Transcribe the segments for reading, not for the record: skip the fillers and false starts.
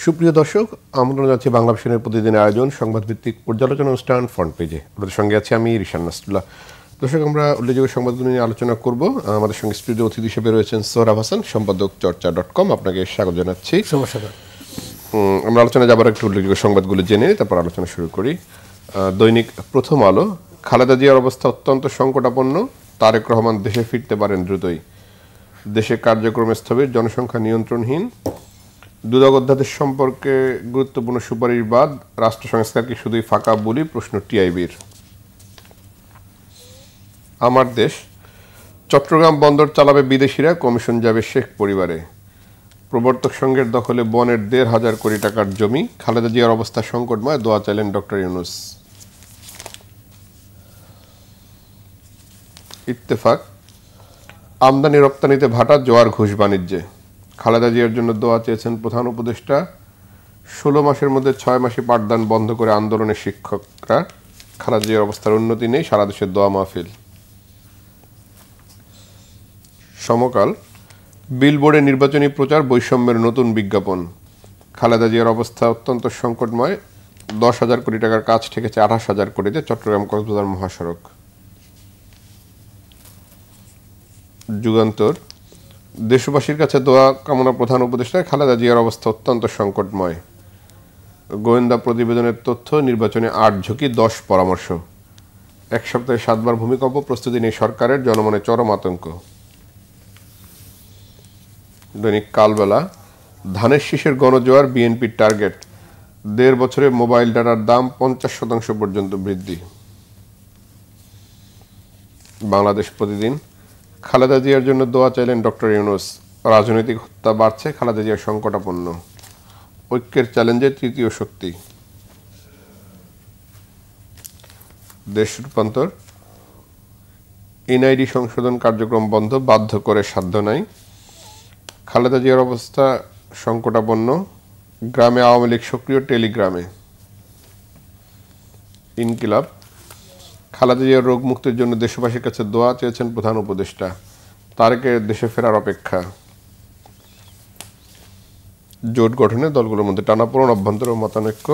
সুপ্রিয় দর্শক, আমন্ত্রণ জানাচ্ছি বাংলা ভিশনের প্রতিদিনের আয়োজন সংবাদভিত্তিক পর্যালোচনা অনুষ্ঠান ফ্রন্ট পেজে। আমাদের সঙ্গে আছে আমি রিশান নাসরুল্লাহ। দর্শক, আমরা উল্লেখযোগ্য সংবাদগুলো নিয়ে আলোচনা করব। আমাদের সঙ্গে স্টুডিও অতিথি হিসেবে রয়েছেন সোহরাব হাসান, সম্পাদক চর্চা.com। আপনাকে স্বাগত জানাচ্ছি। আমরা আলোচনা যাবার একটু উল্লেখযোগ্য সংবাদগুলো জেনে তারপর আলোচনা শুরু করি। দৈনিক প্রথম আলো, খালেদা জিয়ার অবস্থা অত্যন্ত সংকটাপন্ন, তারেক রহমান দেশে ফিরতে পারেন দ্রুতই। দেশে কার্যক্রম স্থবির, জনসংখ্যা নিয়ন্ত্রণহীন। দুদক অধ্যাদেশ সম্পর্কে গুরুত্বপূর্ণ সুপারিশ বাদ, রাষ্ট্র সংস্কার কি শুধুই ফাঁকা বলি, প্রশ্ন টিআইবির। আমার দেশ, চট্টগ্রাম বন্দর চালাবে বিদেশিরা, কমিশন যাবে শেখ পরিবারে। প্রবর্তক সংঘের দখলে বনের ১,৫০০ কোটি টাকার জমি, খালেদা জিয়ার অবস্থা সংকটময়, দোয়া চাইলেন ডক্টর ইউনূস। ইত্তেফাক, আমদানি রপ্তানিতে ভাটা, জোয়ার ঘুষ বাণিজ্যে। খালেদা জিয়ার জন্য দোয়া চেয়েছেন প্রধান উপদেষ্টা। ১৬ মাসের মধ্যে ৬ মাসে পাঠদান বন্ধ করে আন্দোলনের শিক্ষকরা। খালেদা জিয়ার অবস্থার উন্নতি নেই, সারা দেশের দোয়া মাহফিল। সমকাল, বিলবোর্ডে নির্বাচনী প্রচার, বৈষম্যের নতুন বিজ্ঞাপন। খালেদা জিয়ার অবস্থা অত্যন্ত সংকটময়, ১০,০০০ কোটি টাকার কাজ ঠেকেছে ২৮,০০০ কোটিতে, চট্টগ্রাম কক্সবাজার মহাসড়ক। যুগান্তর, দেশবাসীর কাছে দোয়া কামনা প্রধান উপদেষ্টার, খালেদা জিয়ার অবস্থা অত্যন্ত সংকটময়। গোয়েন্দা প্রতিবেদনের তথ্য, নির্বাচনে ৮ ঝুঁকি, ১০ পরামর্শ। এক সপ্তাহে ৭ বার ভূমিকম্প, প্রস্তুতি নেই সরকারের, জনমনে চরম আতঙ্ক। দৈনিক কালবেলা, ধানের শীষের গণজোয়ার, বিএনপির টার্গেট। ১.৫ বছরে মোবাইল ডাটার দাম ৫০% পর্যন্ত বৃদ্ধি। বাংলাদেশ প্রতিদিন, খালেদা জিয়ার জন্য দোয়া চাইলেন ডক্টর ইউনূস। রাজনৈতিক হত্যা বাড়ছে, খালেদা জিয়া সংকটাপন্ন। ঐক্যের চ্যালেঞ্জে তৃতীয় শক্তি। দেশ রূপান্তর, এনআইডি সংশোধন কার্যক্রম বন্ধ, বাধ্য করে সাধ্য নাই। খালেদা জিয়ার অবস্থা সংকটাপন্ন, গ্রামে আওয়ামী লীগ সক্রিয়, টেলিগ্রামে। ইনকিলাব, খালেদা জিয়ার রোগ মুক্তির জন্য দেশবাসীর কাছে দোয়া চেয়েছেন প্রধান উপদেষ্টা। তারেকের দেশে ফেরার অপেক্ষা। জোট গঠনে দলগুলোর মধ্যে টানাপোড়েন, অভ্যন্তরীণ মতানৈক্য।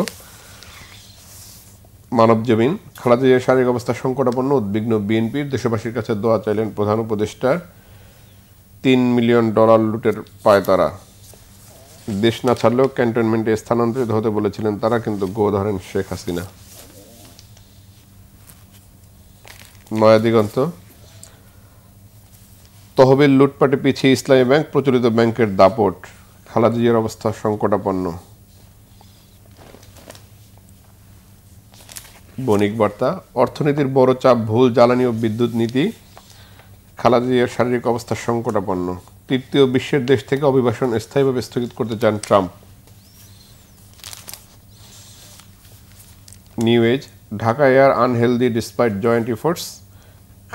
মানবজমিন, খালেদা জিয়ার শারীরিক অবস্থা সংকটাপন্ন, উদ্বিগ্ন বিএনপির, দেশবাসীর কাছে দোয়া চাইলেন প্রধান উপদেষ্টার। $3 মিলিয়ন লুটের পায় তারা। দেশ না ছাড়লেও ক্যান্টনমেন্টে স্থানান্তরিত হতে বলেছিলেন তারা, কিন্তু গো ধরেন শেখ হাসিনা। নয়া দিগন্ত, তহবিল লুটপাটে পিছিয়ে ইসলামী ব্যাংক, প্রচলিত ব্যাংকের দাপট। খালেদা জিয়ার অবস্থা সংকটাপন্ন। বণিক বার্তা, অর্থনীতির বড় চাপ, ভুল জ্বালানি ও বিদ্যুৎ নীতি। খালেদা জিয়ার শারীরিক অবস্থা সংকটাপন্ন। তৃতীয় বিশ্বের দেশ থেকে অভিবাসন স্থায়ীভাবে স্থগিত করতে চান Trump. New age, Dhaka air unhealthy despite joint efforts.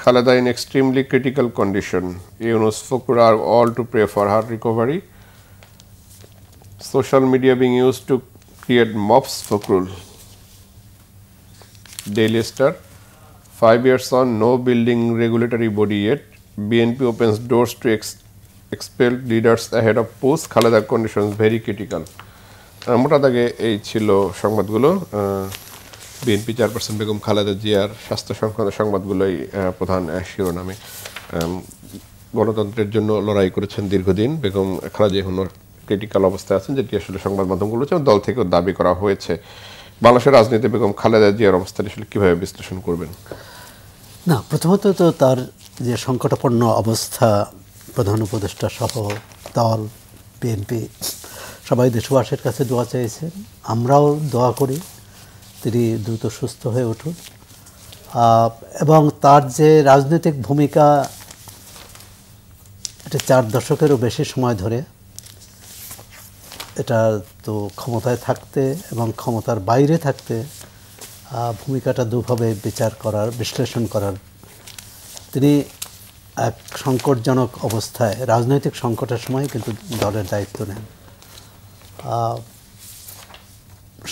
Khaleda in extremely critical condition. Yunus Fakur are all to pray for her recovery. Social media being used to create mobs Fakrul. Daily Star, 5 years on, no building regulatory body yet. BNP opens doors to expel leaders ahead of post. Khaleda conditions very critical. মোটা দাগে এই ছিল সংবাদগুলো। BNP chairperson Begum Khaleda জিয়ার স্বাস্থ্য সংক্রান্ত সংবাদগুলোই প্রধান শিরোনামে। গণতন্ত্রের জন্য লড়াই করেছেন দীর্ঘদিন বেগম খালেদা জিয়া, ক্রিটিক্যাল অবস্থায় আছেন, যেটি আসলে সংবাদ মাধ্যমগুলো দল থেকেও দাবি করা হয়েছে। বাংলাদেশের রাজনীতি বেগম খালেদা জিয়ার অবস্থাটা আসলে কীভাবে বিশ্লেষণ করবেন? না, প্রথমত তো তার যে সংকটাপন্ন অবস্থা, প্রধান উপদেষ্টা সহ দল, বিএনপি সবাই দেশবাসীর কাছে দোয়া চেয়েছেন। আমরাও দোয়া করি তিনি দ্রুত সুস্থ হয়ে উঠুন। এবং তার যে রাজনৈতিক ভূমিকা, এটা 4 দশকেরও বেশি সময় ধরে, এটা তো ক্ষমতায় থাকতে এবং ক্ষমতার বাইরে থাকতে ভূমিকাটা দুভাবে বিচার করার, বিশ্লেষণ করার। তিনি এক সংকটজনক অবস্থায়, রাজনৈতিক সংকটের সময় কিন্তু দলের দায়িত্ব নেন।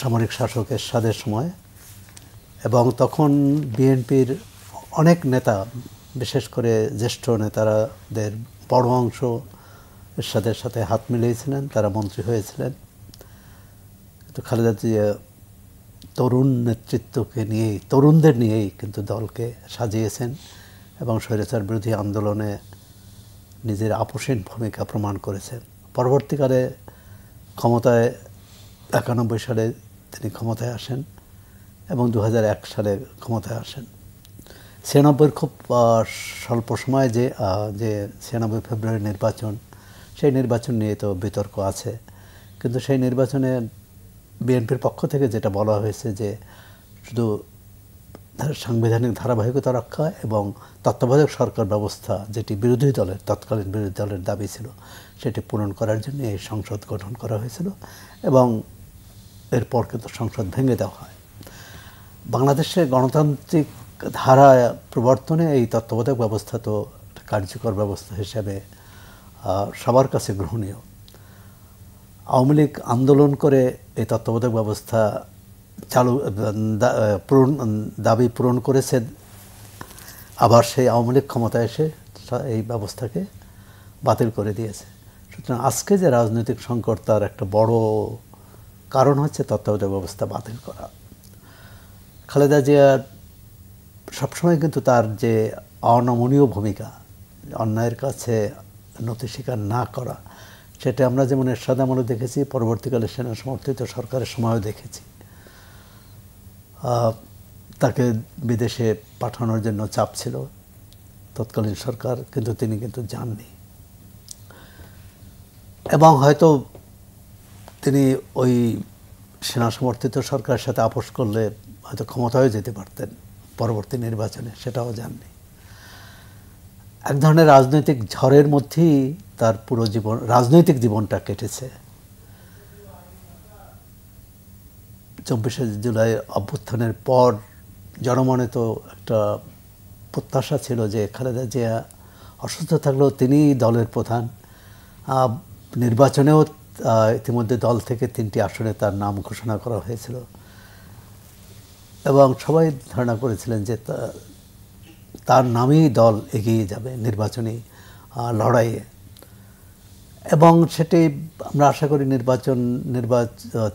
সামরিক শাসক এরশাদের সময়, এবং তখন বিএনপির অনেক নেতা, বিশেষ করে জ্যেষ্ঠ নেতাদের বড় অংশ এরশাদের সাথে হাত মিলিয়েছিলেন, তারা মন্ত্রী হয়েছিলেন। খালেদা জিয়া তরুণ নেতৃত্বকে নিয়েই, তরুণদের নিয়েই কিন্তু দলকে সাজিয়েছেন এবং স্বৈরাচার বিরোধী আন্দোলনে নিজের আপোষহীন ভূমিকা প্রমাণ করেছেন। পরবর্তীকালে ক্ষমতায় 91 সালে তিনি ক্ষমতায় আসেন এবং 2001 সালে ক্ষমতায় আসেন। 96 খুব স্বল্প সময়ে যে 96 ফেব্রুয়ারি নির্বাচন, সেই নির্বাচন নিয়ে তো বিতর্ক আছে, কিন্তু সেই নির্বাচনে বিএনপির পক্ষ থেকে যেটা বলা হয়েছে যে শুধু সাংবিধানিক ধারাবাহিকতা রক্ষা এবং তত্ত্বাবধায়ক সরকার ব্যবস্থা, যেটি বিরোধী দলের, তৎকালীন বিরোধী দলের দাবি ছিল, সেটি পূরণ করার জন্য এই সংসদ গঠন করা হয়েছিল এবং এরপর কিন্তু সংসদ ভেঙে দেওয়া হয়। বাংলাদেশের গণতান্ত্রিক ধারা প্রবর্তনে এই তত্ত্বাবধায়ক ব্যবস্থা তো কার্যকর ব্যবস্থা হিসেবে সবার কাছে গ্রহণীয়। আওয়ামী লীগ আন্দোলন করে এই তত্ত্বাবধায়ক ব্যবস্থা দাবি পূরণ করেছে, আবার সেই আওয়ামী লীগ ক্ষমতায় এসে এই ব্যবস্থাকে বাতিল করে দিয়েছে। সুতরাং আজকে যে রাজনৈতিক সংকট, তার একটা বড় কারণ হচ্ছে তত্ত্বাবধায়ক ব্যবস্থা বাতিল করা। খালেদা জিয়ার সবসময় কিন্তু তার যে অনমনীয় ভূমিকা, অন্যায়ের কাছে নতি স্বীকার না করা, সেটা আমরা যেমন এরশাদ আমলে দেখেছি, পরবর্তীকালে সেনা সমর্থিত সরকারের সময়ও দেখেছি। তাকে বিদেশে পাঠানোর জন্য চাপ ছিল তৎকালীন সরকার, কিন্তু তিনি কিন্তু যাননি এবং হয়তো তিনি ওই সেনা সমর্থিত সরকারের সাথে আপোষ করলে হয়তো ক্ষমতায়ও যেতে পারতেন পরবর্তী নির্বাচনে, সেটাও যাননি। এক ধরনের রাজনৈতিক ঝড়ের মধ্যেই তার পুরো জীবন, রাজনৈতিক জীবনটা কেটেছে। 24শে জুলাই অভ্যুত্থানের পর জনমনে তো একটা প্রত্যাশা ছিল যে খালেদা জিয়া অসুস্থ থাকলেও তিনি দলের প্রধান। নির্বাচনেও ইতিমধ্যে দল থেকে 3টি আসনে তার নাম ঘোষণা করা হয়েছিল এবং সবাই ধারণা করেছিলেন যে তার নামেই দল এগিয়ে যাবে নির্বাচনী লড়াইয়ে, এবং সেটি আমরা আশা করি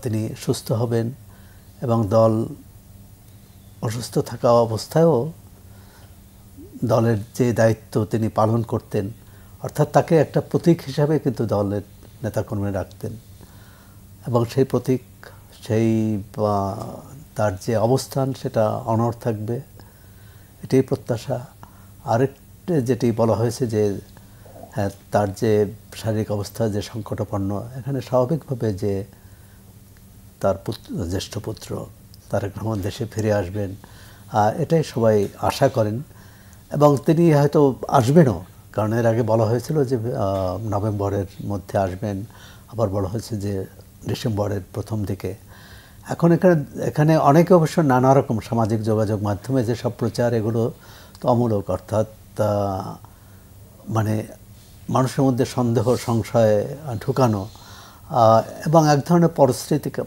তিনি সুস্থ হবেন এবং দল অসুস্থ থাকা অবস্থায়ও দলের যে দায়িত্ব তিনি পালন করতেন, অর্থাৎ তাকে একটা প্রতীক হিসাবে কিন্তু দলের নেতাকর্মী রাখতেন এবং সেই প্রতীক, সেই তার যে অবস্থান, সেটা অনড় থাকবে, এটাই প্রত্যাশা। আরেকটা যেটি বলা হয়েছে যে হ্যাঁ, তার যে শারীরিক অবস্থা যে সংকটাপন্ন, এখানে স্বাভাবিকভাবে যে তার জ্যেষ্ঠ পুত্র তারেক রহমান দেশে ফিরে আসবেন, এটাই সবাই আশা করেন এবং তিনি হয়তো আসবেনও, কারণ এর আগে বলা হয়েছিল যে নভেম্বরের মধ্যে আসবেন, আবার বলা হয়েছে যে ডিসেম্বরের প্রথম দিকে। এখন এখানে অনেকে অবশ্য নানা রকম সামাজিক যোগাযোগ মাধ্যমে যেসব প্রচার, এগুলো তো অমূলক, অর্থাৎ মানে মানুষের মধ্যে সন্দেহ সংশয় ঢুকানো এবং এক ধরনের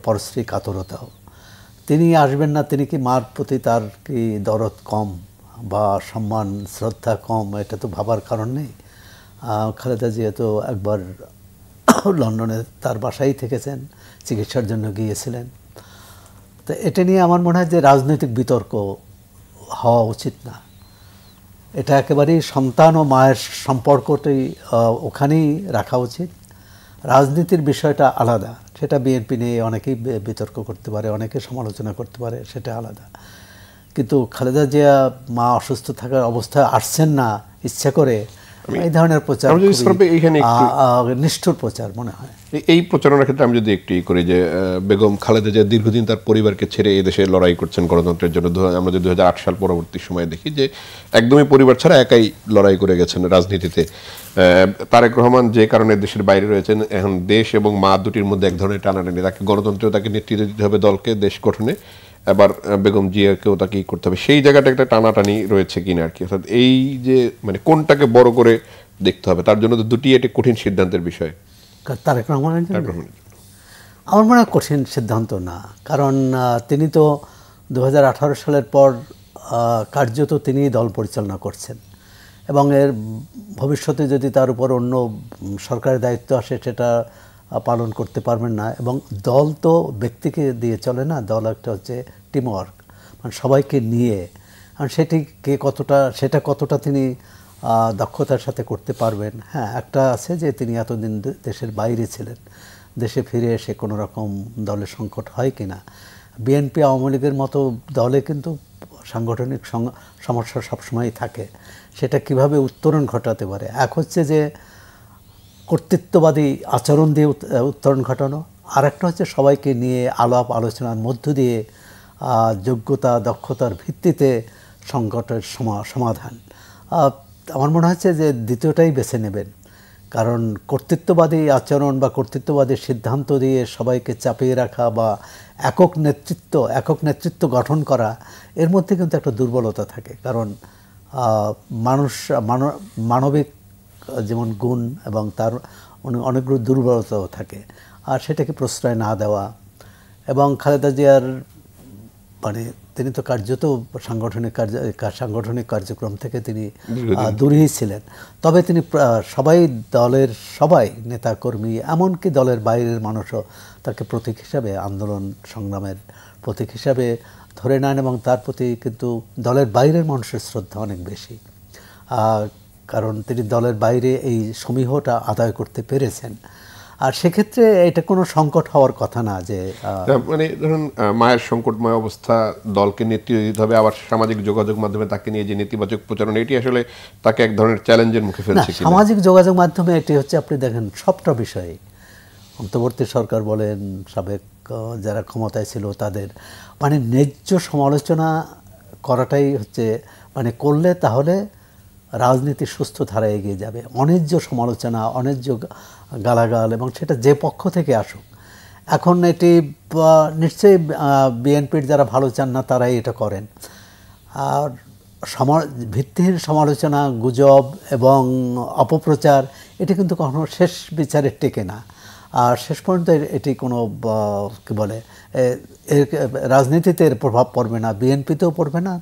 পরশ্রী কাতরতাও। তিনি আসবেন না, তিনি কি মার প্রতি তার কি দরদ কম বা সম্মান শ্রদ্ধা কম, এটা তো ভাবার কারণ নেই। খালেদা জিয়া তো একবার লন্ডনে তার বাসায় থেকেছেন, চিকিৎসার জন্য গিয়েছিলেন। তো এটা নিয়ে আমার মনে হয় যে রাজনৈতিক বিতর্ক হওয়া উচিত না। এটা একেবারেই সন্তান ও মায়ের সম্পর্কটাই ওখানেই রাখা উচিত। রাজনীতির বিষয়টা আলাদা, সেটা বিএনপি নিয়ে অনেকেই বিতর্ক করতে পারে, অনেকে সমালোচনা করতে পারে, সেটা আলাদা। কিন্তু খালেদা জিয়া মা অসুস্থ থাকার অবস্থায় আসছেন না ইচ্ছা করে, এই ধরনের প্রচার নিষ্ঠুর প্রচার মনে হয়। এই প্রচারণার ক্ষেত্রে আমি যদি একটু করি যে বেগম খালেদা জিয়া দীর্ঘদিন তার পরিবারকে ছেড়ে এই দেশে লড়াই করছেন গণতন্ত্রের জন্য। আমরা যদি 2008 সাল পরবর্তী সময়ে দেখি যে একদমই পরিবার ছাড়া একাই লড়াই করে গেছেন রাজনীতিতে। তারেক রহমান যে কারণে দেশের বাইরে রয়েছেন, এখন দেশ এবং মা দুটির মধ্যে এক ধরনের টানাটানি, তাকে গণতন্ত্রেও তাকে নেতৃত্ব দিতে হবে দলকে, দেশ গঠনে, আবার বেগম জিয়াকেও তাকে করতে হবে, সেই জায়গাটা একটা টানাটানি রয়েছে কিনা আর কি। অর্থাৎ এই যে মানে কোনটাকে বড় করে দেখতে হবে, তার জন্য তো দুটি একটি কঠিন সিদ্ধান্তের বিষয়। তারেক রহমানের জন্য আমার মনে হয় কঠিন সিদ্ধান্ত না, কারণ তিনি তো 2018 সালের পর কার্যত তিনি দল পরিচালনা করছেন এবং এর ভবিষ্যতে যদি তার উপর অন্য সরকারের দায়িত্ব আসে, সেটা পালন করতে পারবেন না। এবং দল তো ব্যক্তিকে দিয়ে চলে না, দল একটা হচ্ছে টিমওয়ার্ক, মানে সবাইকে নিয়ে। আর সেটা কতটা তিনি দক্ষতার সাথে করতে পারবেন। হ্যাঁ, একটা আছে যে তিনি এতদিন দেশের বাইরে ছিলেন, দেশে ফিরে এসে কোনো রকম দলের সংকট হয় কি না। বিএনপি আওয়ামী লীগের মতো দলে কিন্তু সাংগঠনিক সমস্যা সবসময়ই থাকে, সেটা কিভাবে উত্তরণ ঘটাতে পারে। এক হচ্ছে যে কর্তৃত্ববাদী আচরণ দিয়ে উত্তরণ ঘটানো, আর একটা হচ্ছে সবাইকে নিয়ে আলাপ আলোচনার মধ্য দিয়ে যোগ্যতা দক্ষতার ভিত্তিতে সংকটের সমাধান। আমার মনে হচ্ছে যে দ্বিতীয়টাই বেছে নেবেন, কারণ কর্তৃত্ববাদী আচরণ বা কর্তৃত্ববাদী সিদ্ধান্ত দিয়ে সবাইকে চাপিয়ে রাখা বা একক নেতৃত্ব গঠন করা, এর মধ্যে কিন্তু একটা দুর্বলতা থাকে। কারণ মানবিক যেমন গুণ এবং তার অনেকগুলো দুর্বলতাও থাকে, আর সেটাকে প্রশ্রয় না দেওয়া। এবং খালেদা জিয়ার মানে তিনি তো কার্যত সাংগঠনিক কার্যক্রম থেকে তিনি দূরেই ছিলেন। তবে তিনি দলের সবাই নেতাকর্মী, এমনকি দলের বাইরের মানুষও তাকে প্রতীক হিসাবে, আন্দোলন সংগ্রামের প্রতীক হিসাবে ধরে নেন, এবং তার প্রতি কিন্তু দলের বাইরের মানুষের শ্রদ্ধা অনেক বেশি, কারণ তিনি দলের বাইরে এই সমীহটা আদায় করতে পেরেছেন। আর সেক্ষেত্রে এটা কোনো সংকট হওয়ার কথা না যে মানে ধরুন মায়ের সংকটময় অবস্থা, দলকে নেতৃত্ব দিতে হবে, আবার সামাজিক যোগাযোগ মাধ্যমে তাকে নিয়ে যে নেতিবাচক প্রচারণ, এটি আসলে তাকে এক ধরনের চ্যালেঞ্জের মুখে ফেলছে। সামাজিক যোগাযোগ মাধ্যমে এটি হচ্ছে, আপনি দেখেন সবটা বিষয়ে, অন্তর্বর্তী সরকার বলেন, সাবেক যারা ক্ষমতায় ছিল তাদের, মানে ন্যায্য সমালোচনা করাটাই হচ্ছে, মানে করলে তাহলে রাজনীতি সুস্থ ধারায় এগিয়ে যাবে। অন্যায্য সমালোচনা, অন্যায্য গালাগাল, এবং সেটা যে পক্ষ থেকে আসুক। এখন এটি নিশ্চয়ই বিএনপির যারা ভালো চান না তারাই এটা করেন। আর ভিত্তিহীন সমালোচনা, গুজব এবং অপপ্রচার, এটি কিন্তু কখনো শেষ বিচারে টেকে না। আর শেষ পর্যন্ত এটি কোনো কী বলে, রাজনীতিতে এর প্রভাব পড়বে না, বিএনপিতেও পড়বে না,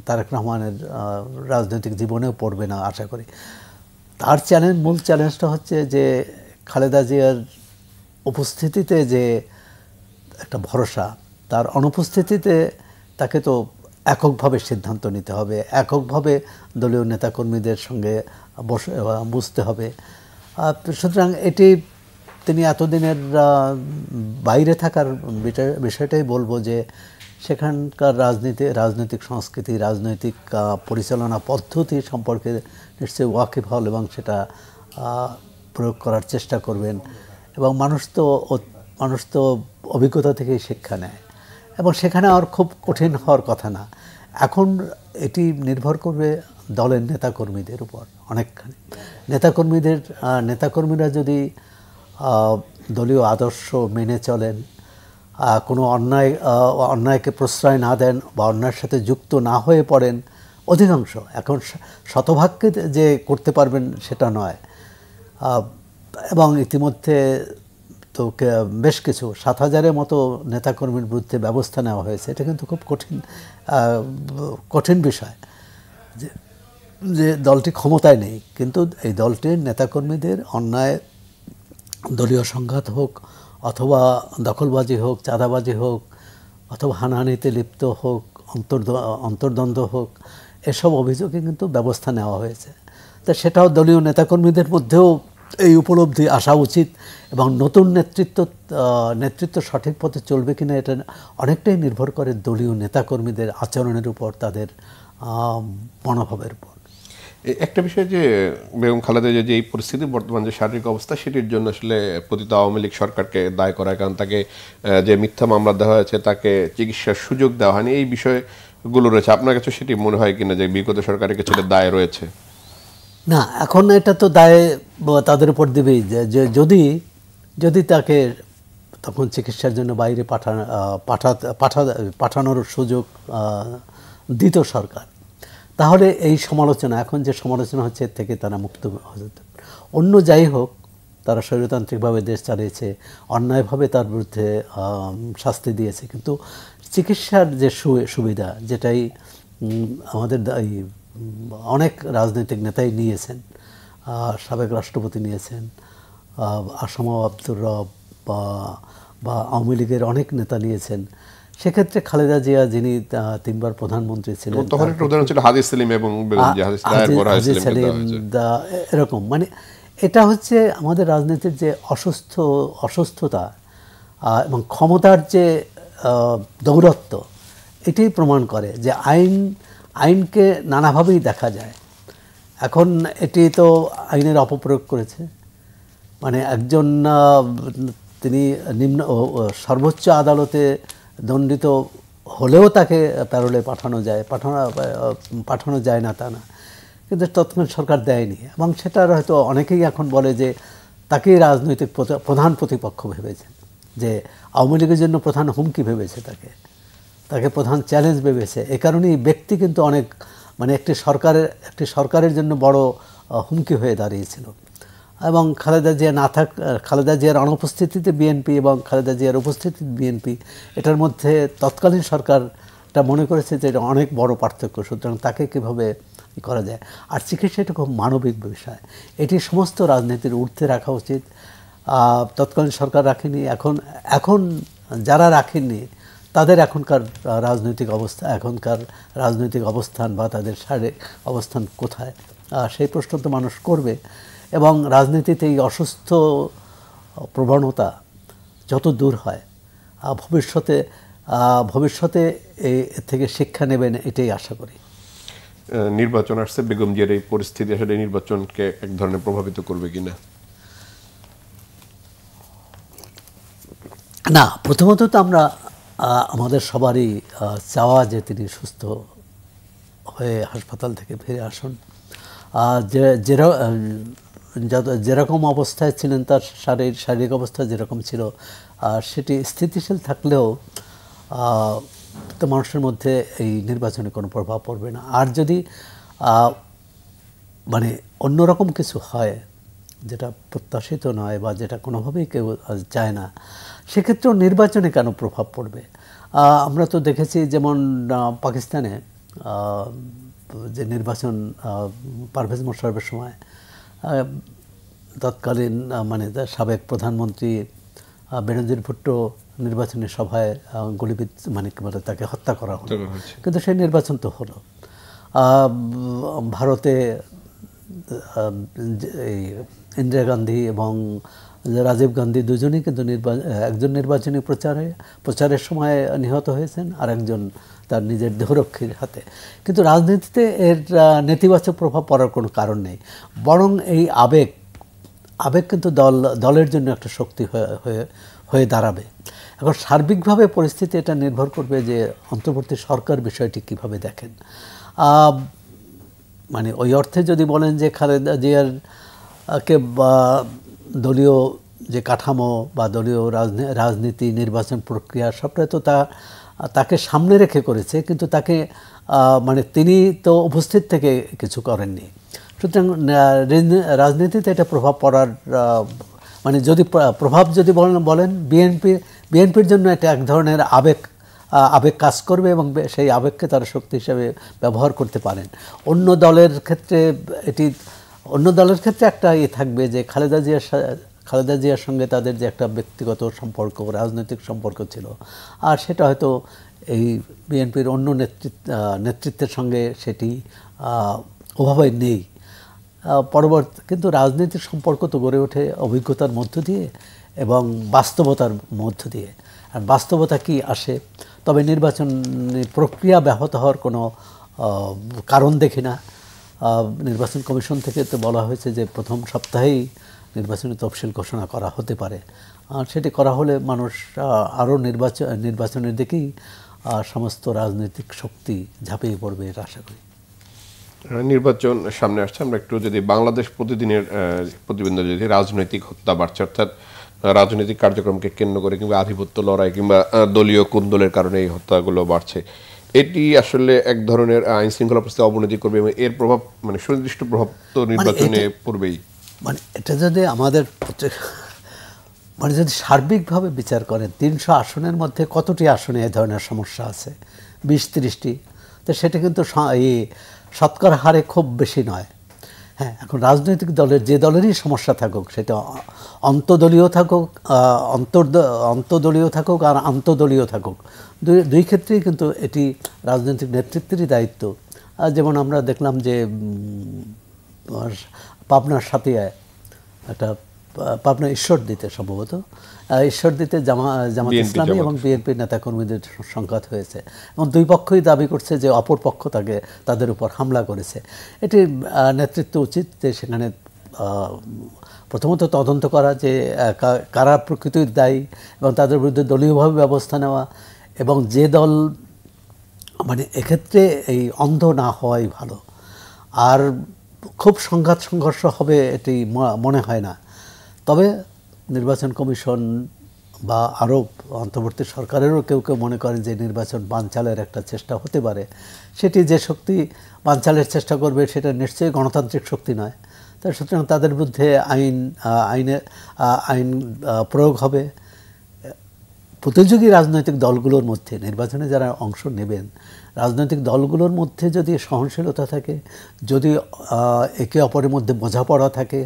তারেক রহমানের রাজনৈতিক জীবনেও পড়বে না আশা করি। তার মূল চ্যালেঞ্জটা হচ্ছে যে খালেদা জিয়ার উপস্থিতিতে যে একটা ভরসা, তার অনুপস্থিতিতে তাকে তো এককভাবে সিদ্ধান্ত নিতে হবে, এককভাবে দলীয় নেতাকর্মীদের সঙ্গে বুঝতে হবে। সুতরাং এটি তিনি এতদিনের বাইরে থাকার বিষয়টাই বলবো যে সেখানকার রাজনৈতিক সংস্কৃতি, রাজনৈতিক পরিচালনা পদ্ধতি সম্পর্কে নিশ্চয়ই ওয়াকিবহাল, এবং সেটা প্রয়োগ করার চেষ্টা করবেন। এবং মানুষ তো অভিজ্ঞতা থেকেই শিক্ষা নেয়, এবং সেখানে আর খুব কঠিন হওয়ার কথা না। এখন এটি নির্ভর করবে দলের নেতাকর্মীদের উপর অনেকখানি। নেতাকর্মীরা যদি দলীয় আদর্শ মেনে চলেন, কোনো অন্যায়কে প্রশ্রয় না দেন বা অন্যায়ের সাথে যুক্ত না হয়ে পড়েন, অধিকাংশ, এখন শতভাগকে যে করতে পারবেন সেটা নয়। এবং ইতিমধ্যে তো বেশ কিছু 7,000-এর মতো নেতাকর্মীর বিরুদ্ধে ব্যবস্থা নেওয়া হয়েছে। এটা কিন্তু খুব কঠিন বিষয় যে দলটি ক্ষমতায় নেই, কিন্তু এই দলটির নেতাকর্মীদের অন্যায়, দলীয় সংঘাত হোক, অথবা দখলবাজি হোক, চাঁদাবাজি হোক, অথবা হানাহানিতে লিপ্ত হোক, অন্তর্দ্বন্দ্ব হোক, এসব অভিযোগে কিন্তু ব্যবস্থা নেওয়া হয়েছে। তা সেটাও দলীয় নেতাকর্মীদের মধ্যেও এই উপলব্ধি আসা উচিত, এবং নতুন নেতৃত্ব সঠিক পথে চলবে কিনা এটা অনেকটাই নির্ভর করে দলীয় নেতাকর্মীদের আচরণের উপর, তাদের মনোভাবের উপর। একটা বিষয় যে বেগম খালেদা জিয়ার যে এই পরিস্থিতি, বর্তমান যে শারীরিক অবস্থা, সেটির জন্য আসলে পতিত আওয়ামী লীগ সরকারকে দায় করা, কারণ তাকে যে মিথ্যা মামলা দেওয়া হয়েছে, তাকে চিকিৎসার সুযোগ দেওয়া হয়নি, এই বিষয়গুলো রয়েছে। আপনার কাছে সেটি মনে হয় কিনা যে বিগত সরকারের কিছু দায় রয়েছে? না, এখন এটা তো দায় তাদের উপর দেবেই, যে যদি তাকে তখন চিকিৎসার জন্য বাইরে পাঠানোর সুযোগ দিত সরকার, তাহলে এই সমালোচনা, এখন যে সমালোচনা হচ্ছে এর থেকে তারা মুক্ত হতে। অন্য যাই হোক, তারা স্বৈরতান্ত্রিকভাবে দেশ চালিয়েছে, অন্যায়ভাবে তার বিরুদ্ধে শাস্তি দিয়েছে, কিন্তু চিকিৎসার যে সুবিধা, যেটাই আমাদের অনেক রাজনৈতিক নেতাই নিয়েছেন, সাবেক রাষ্ট্রপতি নিয়েছেন, আসম আব্দুর রব বা আওয়ামী লীগের অনেক নেতা নিয়েছেন। সেক্ষেত্রে খালেদা জিয়া, যিনি 3 বার প্রধানমন্ত্রী ছিলেন, তখন একটা উদাহরণ ছিল হাজি সেলিম এবং বেগম জিয়া, হাজি সেলিম, এরকম। মানে এটা হচ্ছে আমাদের রাজনীতির যে অসুস্থতা এবং ক্ষমতার যে দৌরত্ব, এটাই প্রমাণ করে যে আইনকে নানাভাবেই দেখা যায়। এখন এটি তো আইনের অপপ্রয়োগ করেছে। মানে একজন তিনি সর্বোচ্চ আদালতে দণ্ডিত হলেও তাকে প্যারোলে পাঠানো যায় না তা না, কিন্তু তৎকালীন সরকার দেয়নি। এবং সেটার হয়তো অনেকেই এখন বলে যে তাকেই রাজনৈতিক প্রধান প্রতিপক্ষ ভেবেছেন, যে আওয়ামী লীগের জন্য প্রধান হুমকি ভেবেছে, তাকে প্রধান চ্যালেঞ্জ ভেবেছে। এ কারণেই ব্যক্তি কিন্তু অনেক, মানে একটি সরকারের জন্য বড় হুমকি হয়ে দাঁড়িয়েছিল। এবং খালেদা জিয়ার অনুপস্থিতিতে বিএনপি এবং খালেদা জিয়ার উপস্থিতিতে বিএনপি, এটার মধ্যে তৎকালীন সরকারটা মনে করেছে যে এটা অনেক বড় পার্থক্য, সুতরাং তাকে কীভাবে করা যায়। আর চিকিৎসা এটা খুব মানবিক বিষয়, এটি সমস্ত রাজনীতির ঊর্ধ্বে রাখা উচিত। তৎকালীন সরকার রাখেনি, এখন যারা রাখেননি তাদের এখনকার রাজনৈতিক অবস্থান বা তাদের শারীরিক অবস্থান কোথায়, সেই প্রশ্ন তো মানুষ করবে। এবং রাজনীতিতে এই অসুস্থ প্রবণতা যত দূর হয়, ভবিষ্যতে এর থেকে শিক্ষা নেবেন, এটাই আশা করি। নির্বাচন আসছে, বেগম জিয়ার এই পরিস্থিতি আসলে নির্বাচনকে এক ধরনের প্রভাবিত করবে কিনা? না, প্রথমত তো আমাদের সবারই চাওয়া যে তিনি সুস্থ হয়ে হাসপাতাল থেকে ফিরে আসুন। যেরকম অবস্থায় ছিলেন, তার শারীরিক অবস্থা যেরকম ছিল, সেটি স্থিতিশীল থাকলেও তো মানুষের মধ্যে এই নির্বাচনে কোনো প্রভাব পড়বে না। আর যদি মানে অন্যরকম কিছু হয়, যেটা প্রত্যাশিত নয় বা যেটা কোনোভাবেই কেউ চায় না, সেক্ষেত্রেও নির্বাচনে কেন প্রভাব পড়বে? আমরা তো দেখেছি, যেমন পাকিস্তানে যে নির্বাচন, পারভেজ মোশাররফের সময় তৎকালীন মানে সাবেক প্রধানমন্ত্রী বেনজির ভুট্টো নির্বাচনী সভায় মানে কি বলে, তাকে হত্যা করা হলো, কিন্তু সেই নির্বাচন তো হলো। ভারতে ইন্দিরা গান্ধী এবং রাজীব গান্ধী দুজনেই কিন্তু একজন নির্বাচনী প্রচারের সময় নিহত হয়েছেন, আর একজন তার নিজের দেহরক্ষীর হাতে। কিন্তু রাজনীতিতে এর নেতিবাচক প্রভাব পড়ার কোনো কারণ নেই, বরং এই আবেগ কিন্তু দলের জন্য একটা শক্তি হয়ে দাঁড়াবে। এখন সার্বিকভাবে পরিস্থিতি এটা নির্ভর করবে যে অন্তর্বর্তী সরকার বিষয়টি কিভাবে দেখেন। মানে ওই অর্থে যদি বলেন যে খালেদা জিয়ার কে দলীয় যে কাঠামো বা দলীয় রাজনীতি, নির্বাচন প্রক্রিয়া সবটাই তো তাকে সামনে রেখে করেছে, কিন্তু তাকে মানে তিনি তো উপস্থিত থেকে কিছু করেননি। সুতরাং রাজনীতিতে এটা প্রভাব পড়ার মানে প্রভাব যদি বলেন বিএনপির জন্য এটা এক ধরনের আবেগ কাজ করবে এবং সেই আবেগকে তারা শক্তি হিসেবে ব্যবহার করতে পারেন। অন্য দলের ক্ষেত্রে একটা থাকবে যে খালেদা জিয়ার সঙ্গে তাদের যে একটা ব্যক্তিগত সম্পর্ক, রাজনৈতিক সম্পর্ক ছিল, আর সেটা হয়তো এই বিএনপির অন্য নেতৃত্বের সঙ্গে সেটি ওভাবে নেই। কিন্তু রাজনৈতিক সম্পর্ক তো গড়ে ওঠে অভিজ্ঞতার মধ্য দিয়ে এবং বাস্তবতার মধ্য দিয়ে। আর বাস্তবতা কি আসে, তবে নির্বাচন প্রক্রিয়া ব্যাহত হওয়ার কোনো কারণ দেখি না। নির্বাচন কমিশন থেকে তো বলা হয়েছে যে প্রথম সপ্তাহেই নির্বাচনী তফসিল ঘোষণা করা হতে পারে, আর সেটি করা হলে মানুষ আরও নির্বাচনের দিকেই সমস্ত রাজনৈতিক শক্তি ঝাঁপিয়ে পড়বে, এটা আশা করি। নির্বাচন সামনে আসছে, আমরা একটু যদি বাংলাদেশ প্রতিদিনের প্রতিবেদন, যদি রাজনৈতিক হত্যা বাড়ছে, অর্থাৎ রাজনৈতিক কার্যক্রমকে কেন্দ্র করে কিংবা আধিপত্য লড়াই কিংবা দলীয় কুন্দলের কারণে এই হত্যাগুলো বাড়ছে, এটি আসলে এক ধরনের আইন শৃঙ্খলা পরিস্থিতি অবনতি করবে এবং এর প্রভাব, মানে সুনির্দিষ্ট প্রভাব তো নির্বাচনে পড়বেই। মানে এটা যদি আমাদের মানে যদি সার্বিকভাবে বিচার করেন, 300 আসনের মধ্যে কতটি আসনে এ ধরনের সমস্যা আছে? 20-30টি। তো সেটা কিন্তু এই শতকরা হারে খুব বেশি নয়। হ্যাঁ, এখন রাজনৈতিক দলের যে দলেরই সমস্যা থাকুক, সেটা অন্তদলীয় থাকুক, অন্তদলীয় থাকুক আর আন্তদলীয় থাকুক, দুই ক্ষেত্রেই কিন্তু এটি রাজনৈতিক নেতৃত্বেরই দায়িত্ব। যেমন আমরা দেখলাম যে পাবনার সাতিয়ায় একটা, পাবনা ঈশ্বরদীতে সম্ভবত, ঈশ্বরদীতে জামাত ইসলামী এবং বিএনপির নেতাকর্মীদের সংঘাত হয়েছে এবং দুই পক্ষই দাবি করছে যে অপর পক্ষ তাদের উপর হামলা করেছে। এটি নেতৃত্ব উচিত যে সেখানে প্রথমত তদন্ত করা, যে কারা প্রকৃত দায়ী এবং তাদের বিরুদ্ধে দলীয়ভাবে ব্যবস্থা নেওয়া, এবং যে দল মানে এক্ষেত্রে এই অন্ধ না হওয়াই ভালো। আর খুব সংঘর্ষ হবে এটি মনে হয় না। তবে নির্বাচন কমিশন বা আরও অন্তর্বর্তী সরকারেরও কেউ কেউ মনে করেন যে নির্বাচন বানচালের একটা চেষ্টা হতে পারে। সেটি যে শক্তি বানচালের চেষ্টা করবে সেটা নিশ্চয়ই গণতান্ত্রিক শক্তি নয়। তাই সুতরাং তাদের বিরুদ্ধে আইন প্রয়োগ হবে। প্রতিযোগী রাজনৈতিক দলগুলোর মধ্যে নির্বাচনে যারা অংশ নেবেন, রাজনৈতিক দলগুলোর মধ্যে যদি সহনশীলতা থাকে, যদি একে অপরের মধ্যে বোঝাপড়া থাকে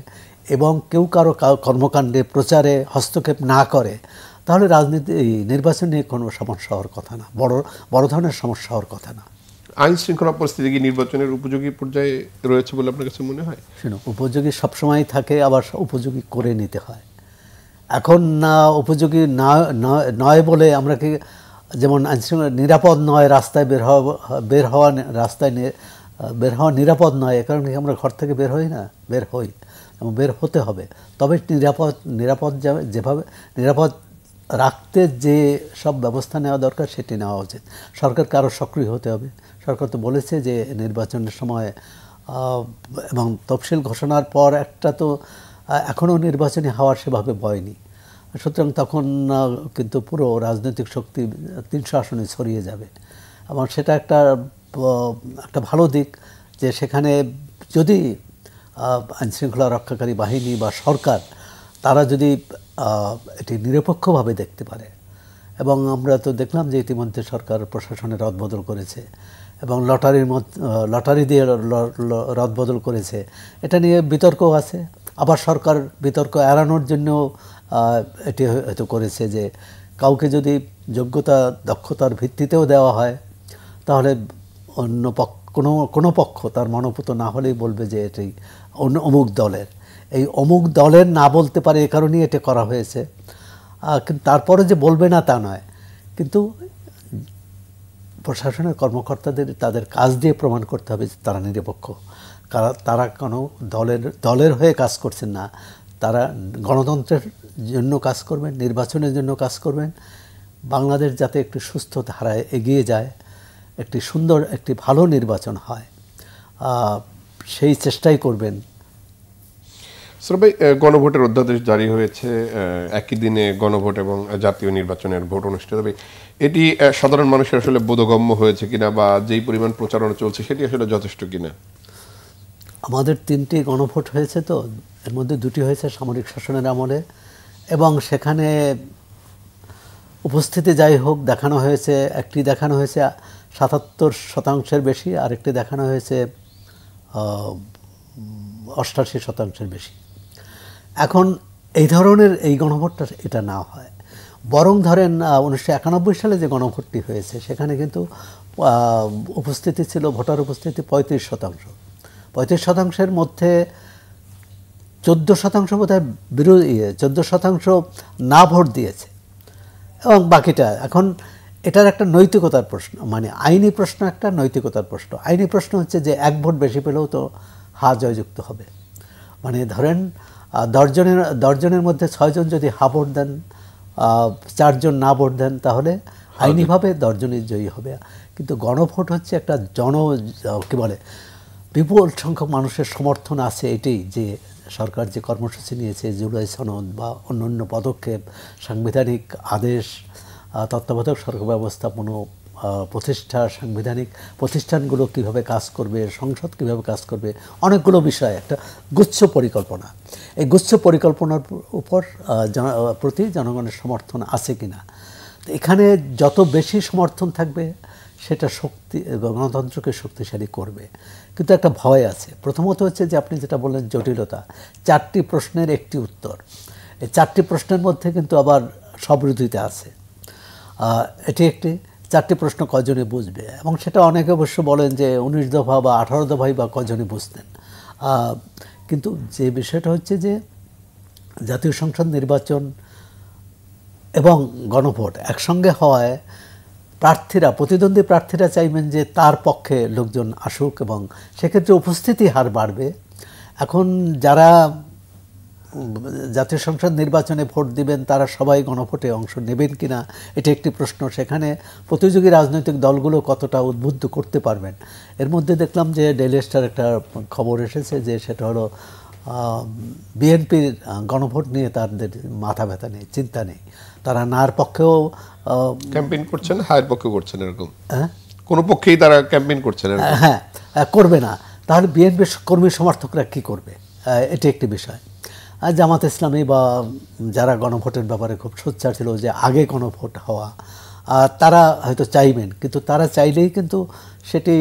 এবং কেউ কারো কর্মকাণ্ডে প্রচারে হস্তক্ষেপ না করে, তাহলে নির্বাচন নিয়ে কোনো সমস্যা হওয়ার কথা না, বড় ধরনের সমস্যা হওয়ার কথা না। আইন শৃঙ্খলা পরিস্থিতি কি নির্বাচনের উপযোগী পর্যায়ে রয়েছে বলে আপনার কাছে মনে হয়? শুনো, উপযোগী সবসময় থাকে, আবার উপযোগী করে নিতে হয়। এখন না উপযোগী নয় বলে আমরা কি, যেমন নিরাপদ নয় রাস্তায় বের হওয়া নিরাপদ নয়, এ কারণে আমরা ঘর থেকে বের হই না, বের হই এবং বের হতে হবে। তবে যেভাবে নিরাপদ রাখতে যে সব ব্যবস্থা নেওয়া দরকার সেটি নেওয়া উচিত। সরকারকে আরও সক্রিয় হতে হবে। সরকার তো বলেছে যে নির্বাচনের সময় এবং তফসিল ঘোষণার পর একটা তো এখনও নির্বাচনী হওয়ার সেভাবে ভয় নেই। সুতরাং তখন কিন্তু পুরো রাজনৈতিক শক্তি 300 আসনে ছড়িয়ে যাবে এবং সেটা একটা ভালো দিক, যে সেখানে যদি আইনশৃঙ্খলা রক্ষাকারী বাহিনী বা সরকার তারা যদি এটি নিরপেক্ষভাবে দেখতে পারে। এবং আমরা তো দেখলাম যে ইতিমধ্যে সরকার প্রশাসনের রদবদল করেছে এবং লটারি দিয়ে রদবদল করেছে। এটা নিয়ে বিতর্ক আছে। আবার সরকার বিতর্ক এড়ানোর জন্য এটি হয়তো করেছে যে কাউকে যদি যোগ্যতা দক্ষতার ভিত্তিতেও দেওয়া হয়, তাহলে অন্য কোনো পক্ষ তার মনোপুত না হলেই বলবে যে এটি অমুক দলের। এই অমুক দলের না বলতে পারে, এ কারণেই এটা করা হয়েছে। কিন্তু তারপরে যে বলবে না তা নয়, কিন্তু প্রশাসনের কর্মকর্তাদের তাদের কাজ দিয়ে প্রমাণ করতে হবে যে তারা নিরপেক্ষ, তারা কোনো দলের হয়ে কাজ করছেন না, তারা গণতন্ত্রের জন্য কাজ করবেন, নির্বাচনের জন্য কাজ করবেন। বাংলাদেশ যাতে একটি সুস্থ ধারায় এগিয়ে যায়, একটি সুন্দর একটি ভালো নির্বাচন হয়, সেই চেষ্টাই করবেন। ভাই, গণভোটের অধ্যাদেশ জারি হয়েছে, একই দিনে গণভোট এবং জাতীয় নির্বাচনের ভোট অনুষ্ঠিত হবে। এটি সাধারণ মানুষের আসলে বোধগম্য হয়েছে কিনা বা যেই পরিমাণ প্রচারণা চলছে সেটি আসলে যথেষ্ট কিনা? আমাদের 3টি গণভোট হয়েছে, তো এর মধ্যে 2টি হয়েছে সামরিক শাসনের আমলে এবং সেখানে উপস্থিতি যাই হোক দেখানো হয়েছে, একটি দেখানো হয়েছে 77% বেশি, আরেকটি দেখানো হয়েছে 88% বেশি। এখন এই ধরনের এই গণভোটটা এটা না হয়, বরং ধরেন 1991 সালে যে গণভোটটি হয়েছে সেখানে কিন্তু উপস্থিতি ছিল, ভোটার উপস্থিতি 35%। 35%-এর মধ্যে 14% বোধহয় 14% না ভোট দিয়েছে এবং বাকিটা। এখন এটার একটা নৈতিকতার প্রশ্ন, মানে আইনি প্রশ্ন, একটা নৈতিকতার প্রশ্ন। আইনি প্রশ্ন হচ্ছে যে 1 ভোট বেশি পেলেও তো হা জয়যুক্ত হবে। মানে ধরেন 10 জনের মধ্যে 6 জন যদি হা ভোট দেন, 4 জন না ভোট দেন, তাহলে আইনিভাবে 10 জনই জয়ী হবে। কিন্তু গণভোট হচ্ছে একটা কী বলে, বিপুল সংখ্যক মানুষের সমর্থন আছে এটাই, যে সরকার যে কর্মসূচি নিয়েছে, জুলাই সনদ বা অন্যান্য পদক্ষেপ, সাংবিধানিক আদেশ, তত্ত্বাবধায়ক সরকার ব্যবস্থাপনা প্রতিষ্ঠা, সাংবিধানিক প্রতিষ্ঠানগুলো কিভাবে কাজ করবে, সংসদ কিভাবে কাজ করবে, অনেকগুলো বিষয়, একটা গুচ্ছ পরিকল্পনা। এই গুচ্ছ পরিকল্পনার উপর প্রতি জনগণের সমর্থন আছে কিনা। এখানে যত বেশি সমর্থন থাকবে সেটা শক্তি গণতন্ত্রকে শক্তিশালী করবে, কিন্তু একটা ভয় আছে। প্রথমত হচ্ছে যে আপনি যেটা বললেন জটিলতা, 4টি প্রশ্নের একটি উত্তর, এই 4টি প্রশ্নের মধ্যে কিন্তু আবার সবিরোধিতা আছে। এটি একটি 4টি প্রশ্ন কজনে বুঝবে, এবং সেটা অনেকে অবশ্য বলেন যে 19 দফা বা 18 দফাই বা কজনে বুঝতেন। কিন্তু যে বিষয়টা হচ্ছে যে জাতীয় সংসদ নির্বাচন এবং গণভোট একসঙ্গে হওয়ায় প্রতিদ্বন্দ্বী প্রার্থীরা চাইবেন যে তার পক্ষে লোকজন আসুক, এবং সেক্ষেত্রে উপস্থিতি হার বাড়বে। এখন যারা জাতীয় সংসদ নির্বাচনে ভোট দিবেন তারা সবাই গণভোটে অংশ নেবেন কিনা এটা একটি প্রশ্ন। সেখানে প্রতিযোগী রাজনৈতিক দলগুলো কতটা উদ্বুদ্ধ করতে পারবেন। এর মধ্যে দেখলাম যে ডেইলি স্টার একটা খবর এসেছে যে সেটা হলো বিএনপির গণভোট নিয়ে তাদের মাথা ব্যথা নেই, চিন্তা নেই, তারা নার পক্ষেও ক্যাম্পেইন করছেন, হায়ের পক্ষে করছেন, এরকম কোনো পক্ষেই তারা ক্যাম্পেইন করছেন হ্যাঁ করবে না। তাহলে বিএনপির কর্মী সমর্থকরা কি করবে, এটি একটি বিষয়। জামাত ইসলামী বা যারা গণভোটের ব্যাপারে খুব সোচ্চার ছিল যে আগে গণভোট হওয়া, তারা হয়তো চাইবেন, কিন্তু তারা চাইলেই কিন্তু সেটি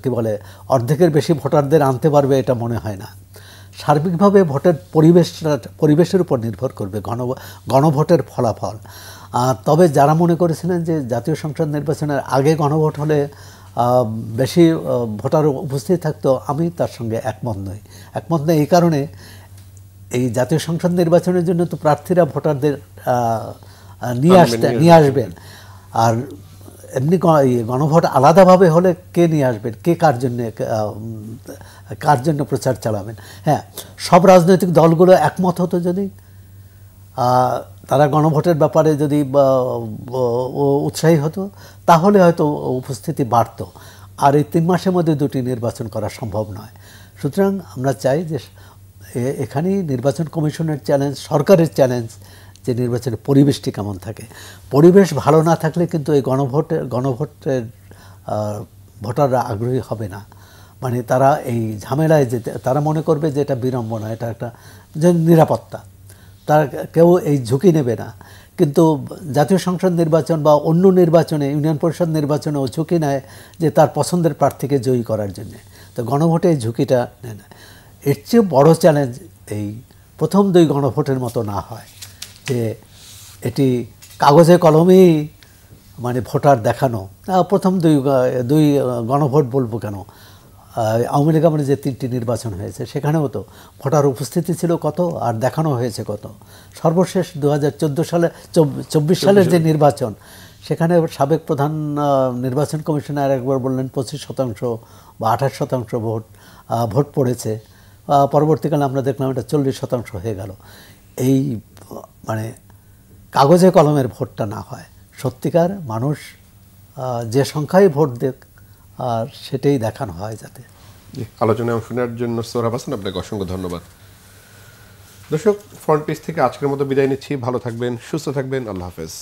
কি বলে অর্ধেকের বেশি ভোটারদের আনতে পারবে এটা মনে হয় না। সার্বিকভাবে ভোটের পরিবেশের উপর নির্ভর করবে গণভোটের ফলাফল। তবে যারা মনে করেছিলেন যে জাতীয় সংসদ নির্বাচনের আগে গণভোট হলে বেশি ভোটার উপস্থিত থাকতো, আমি তার সঙ্গে একমত নই। এই কারণে এই জাতীয় সংসদ নির্বাচনের জন্য তো প্রার্থীরা ভোটারদের নিয়ে আসবেন, আর এমনি গণভোট আলাদাভাবে হলে কে নিয়ে আসবেন, কে কার জন্য প্রচার চালাবেন। হ্যাঁ, সব রাজনৈতিক দলগুলো একমত হতো যদি, তারা গণভোটের ব্যাপারে যদি উৎসাহী হতো, তাহলে হয়তো উপস্থিতি বাড়তো। আর এই 3 মাসের মধ্যে 2টি নির্বাচন করা সম্ভব নয়। সুতরাং আমরা চাই যে এখানেই নির্বাচন কমিশনের চ্যালেঞ্জ, সরকারের চ্যালেঞ্জ, যে নির্বাচনের পরিবেশটি কেমন থাকে। পরিবেশ ভালো না থাকলে কিন্তু এই গণভোটের ভোটাররা আগ্রহী হবে না। মানে তারা এই ঝামেলায় তারা মনে করবে যে এটা বিড়ম্বনা, এটা একটা যে নিরাপত্তা, তারা কেউ এই ঝুঁকি নেবে না। কিন্তু জাতীয় সংসদ নির্বাচন বা অন্য নির্বাচনে, ইউনিয়ন পরিষদ নির্বাচনেও ঝুঁকি নেয় যে তার পছন্দের প্রার্থীকে জয়ী করার জন্য। তো গণভোটে এই ঝুঁকিটা নেয় না। এর চেয়ে বড় চ্যালেঞ্জ এই প্রথম 2 গণভোটের মতো না হয়, যে এটি কাগজে কলমেই মানে ভোটার দেখানো। প্রথম 2 গণভোট বলবো কেন, আওয়ামী লীগ আমলে যে 3টি নির্বাচন হয়েছে সেখানেও তো ভোটার উপস্থিতি ছিল কত, আর দেখানো হয়েছে কত। সর্বশেষ 2024 সালের যে নির্বাচন, সেখানে সাবেক প্রধান নির্বাচন কমিশনার একবার বললেন 25% বা 28% ভোট পড়েছে। পরবর্তীকালে আমরা দেখলাম এটা 40% হয়ে গেল। এই মানে কাগজে কলমের ভোটটা না হয়, সত্যিকার মানুষ যে সংখ্যায় ভোট দেখ আর সেটাই দেখানো হয় যাতে। আলোচনায় অংশ নেওয়ার জন্য সোহরাব হাসান, আপনাকে অসংখ্য ধন্যবাদ। দর্শক, ফ্রন্ট পেজ থেকে আজকের মতো বিদায় নিচ্ছি। ভালো থাকবেন, সুস্থ থাকবেন, আল্লাহ হাফেজ।